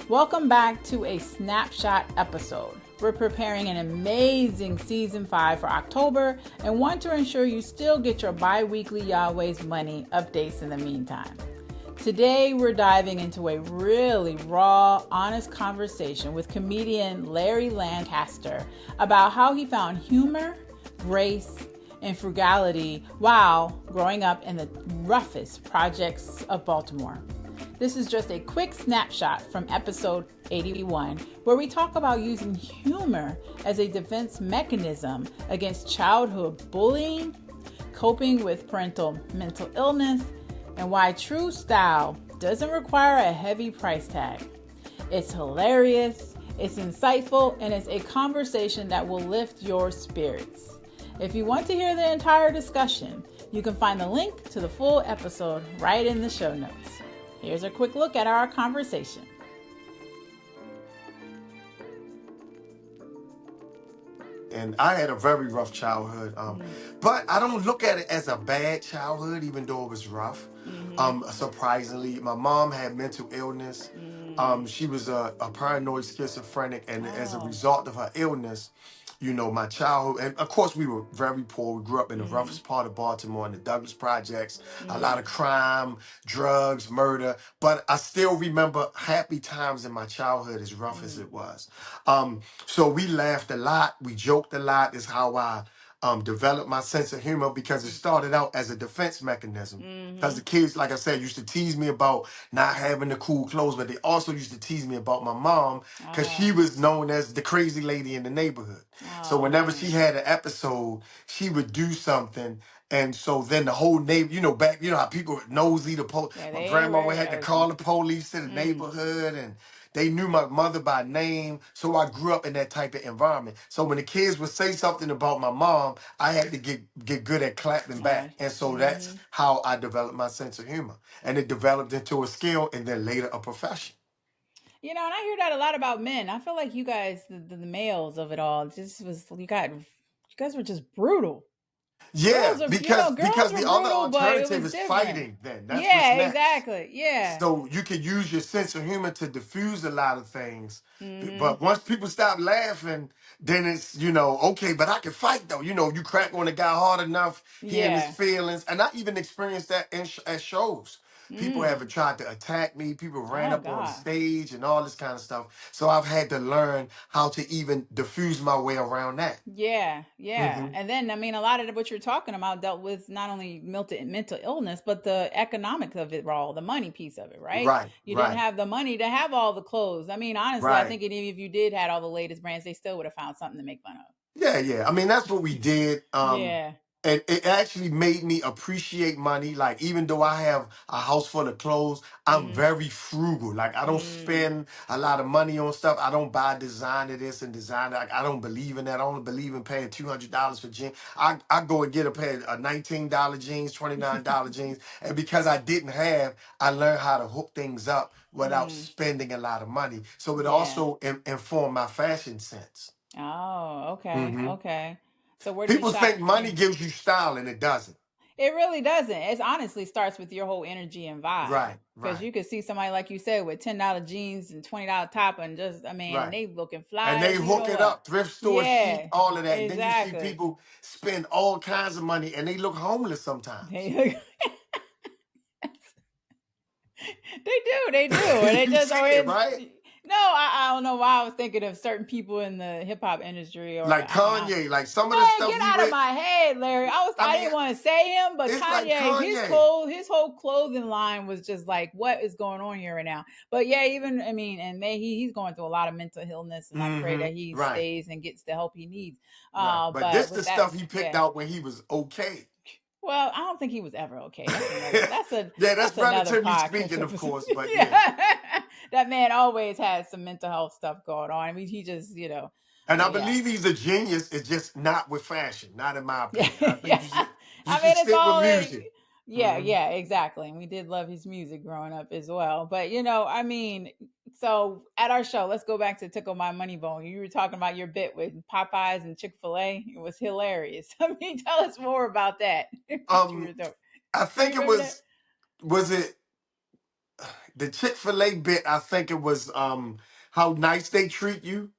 Welcome back to a Snapshot episode. We're preparing an amazing season 5 for October and want to ensure you still get your bi-weekly Yahweh's Money updates in the meantime. Today, we're diving into a really raw, honest conversation with comedian Larry Lancaster about how he found humor, grace, and frugality while growing up in the roughest projects of Baltimore. This is just a quick snapshot from episode 81, where we talk about using humor as a defense mechanism against childhood bullying, coping with parental mental illness, and why true style doesn't require a heavy price tag. It's hilarious, it's insightful, and it's a conversation that will lift your spirits. If you want to hear the entire discussion, you can find the link to the full episode right in the show notes. Here's a quick look at our conversation. And I had a very rough childhood, but I don't look at it as a bad childhood, even though it was rough. Surprisingly, my mom had mental illness. She was a paranoid schizophrenic, and as a result of her illness, my childhood, and of course we were very poor. We grew up in the roughest part of Baltimore in the Douglas Projects, a lot of crime, drugs, murder, but I still remember happy times in my childhood, as rough as it was. So we laughed a lot, we joked a lot, is how I developed my sense of humor, because it started out as a defense mechanism. Because the kids, like I said, used to tease me about not having the cool clothes, but they also used to tease me about my mom, because she was known as the crazy lady in the neighborhood. So whenever she had an episode, she would do something. And so then the whole neighbor, back, how people were nosy, my grandma had to call the police to the neighborhood, and they knew my mother by name. So I grew up in that type of environment. So when the kids would say something about my mom, I had to get good at clapping back. And so that's how I developed my sense of humor. And it developed into a skill and then later a profession. And I hear that a lot about men. I feel like you guys, the males of it all, you guys were just brutal. Yeah, Girls because were the other brutal, but it alternative was is different. fighting then. That's what's Yeah, next. exactly. Yeah. So you can use your sense of humor to diffuse a lot of things. Mm-hmm. But once people stop laughing, then it's, okay, but I can fight though. You crack on a guy hard enough, he in his Yeah. feelings. And I even experienced that at shows. People have tried to attack me. People ran Oh up on the God. stage and all this kind of stuff. So I've had to learn how to even diffuse my way around that. Yeah, yeah. Hmm. And then a lot of what you're talking about dealt with not only mental illness, but the economics of it all, the money piece of it, right? Right, You didn't right, have the money to have all the clothes. Honestly, I right. think even if you did had all the latest brands, they still would have found something to make fun of. Yeah, yeah. I mean, that's what we did. Yeah. And it actually made me appreciate money. Like, even though I have a house full of clothes, I'm Mm, very frugal. Like, I don't mm, spend a lot of money on stuff. I don't buy designer this and designer. Like, I don't believe in that. I don't believe in paying $200 for jeans. I go and get a pair of $19 jeans, $29 jeans. And because I didn't have, I learned how to hook things up without mm. spending a lot of money. So it Yeah. also informed my fashion sense. Oh, okay. Hmm. Okay. So where do you People shop? think Yeah. money gives you style, and it doesn't. It really doesn't. It honestly starts with your whole energy and vibe. Right, Because right, you could see somebody like you said with $10 jeans and $20 top and and right. they looking And fly they as you hook know it what. up, thrift store chic, Yeah, all of that. And then you see exactly. people spend all kinds of money and they look homeless sometimes. They they do, and they You just see it, always. right? No, I don't know why I was thinking of certain people in the hip hop industry, or Like Kanye, like some of the man, stuff get he out of wear. my head, Larry. I I mean, didn't want to say him, but it's like Kanye, Kanye. his whole clothing line was just like, what is going on here right now? But yeah, even and he's going through a lot of mental illness, and I pray that he Right, stays and gets the help he needs. right. But But this the with that, stuff he picked yeah. out when he was okay. Well, I don't think he was ever okay. Yeah, That's that's another relatively podcast speaking, of episode. course, but yeah. Yeah, that man always has some mental health stuff going on. He just And I yeah. believe he's a genius. It's just not with fashion, not in my Yeah, opinion. I think yeah. you should It's stick with all music. yeah, Hmm. yeah, exactly. And we did love his music growing up as well. But so at our show, let's go back to Tickle My Money Bone. You were talking about your bit with Popeyes and Chick-fil-A. It was hilarious. Tell us more about that. What you were Um, doing. I You think it remember that? was it the Chick-fil-A bit, I think it was how nice they treat you.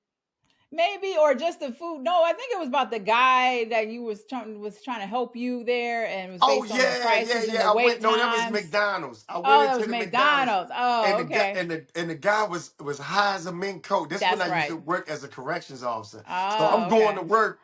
Maybe, or just the food. No, I think it was about the guy that you was trying to help you there, and it was Oh based on the yeah, yeah, prices and yeah. the I went. wait No, that was times. McDonald's. I went Oh, that into was the McDonald's, McDonald's. Oh, and the guy okay. and the guy was high as a mink coat. This when That's I used to right. work as a corrections officer. So I'm Oh, going to okay. work.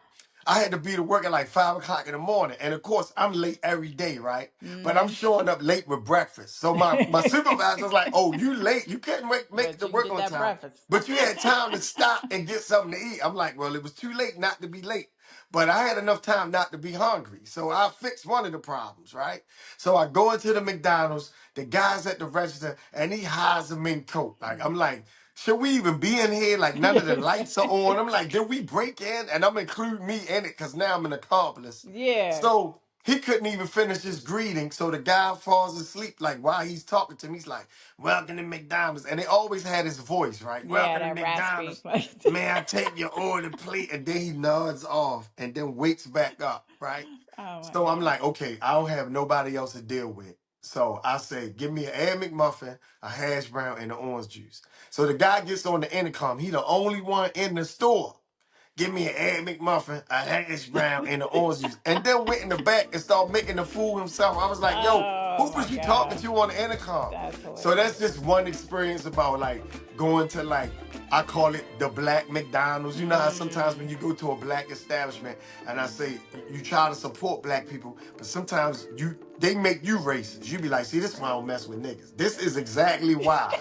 I had to be to work at like 5 o'clock in the morning, and of course I'm late every day, right? But I'm Mm-hmm. showing up late with breakfast. So my supervisor's like, "Oh, you late? You couldn't make it But to you can work get on that time, breakfast. but you had time to stop and get something to eat." I'm like, "Well, it was too late not to be late." But I had enough time not to be hungry. So I fixed one of the problems, right? So I go into the McDonald's, the guy's at the register, and he hires a mink coat. Like, I'm like, should we even be in here? Like, none of the lights are on. I'm like, did we break in? And I'm including me in it because now I'm an accomplice. Yeah. So he couldn't even finish his greeting. So the guy falls asleep. Like, while he's talking to me, he's like, welcome to McDonald's. And they always had his voice, right? Yeah, Welcome to that raspy. McDonald's. May I take your order, please? And then he nods off and then wakes back up, right? Oh my So I'm God. like, okay, I don't have nobody else to deal with. So I say, give me an egg McMuffin, a hash brown, and an orange juice. So the guy gets on the intercom. He the only one in the store. Give me an egg McMuffin, a hash brown, and an orange juice. And then went in the back and started making the fool himself. I was like, yo, Oh who my was you talking God. to on the intercom? That's So that's hilarious. just one experience about like going to like, I call it the black McDonald's. You know how sometimes when Mm. you go to a black establishment and I say you try to support black people, but sometimes they make you racist. You be like, see, this is why I don't mess with niggas. This is exactly why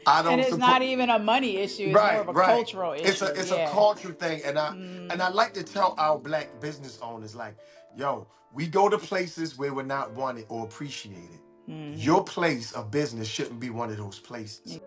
I And don't it's support. not even a money issue, it's more of Right, a right. cultural It's issue. a Yeah. culture thing, and Mm. I like to tell our black business owners like, yo, we go to places where we're not wanted or appreciated. Mm-hmm. Your place of business shouldn't be one of those places.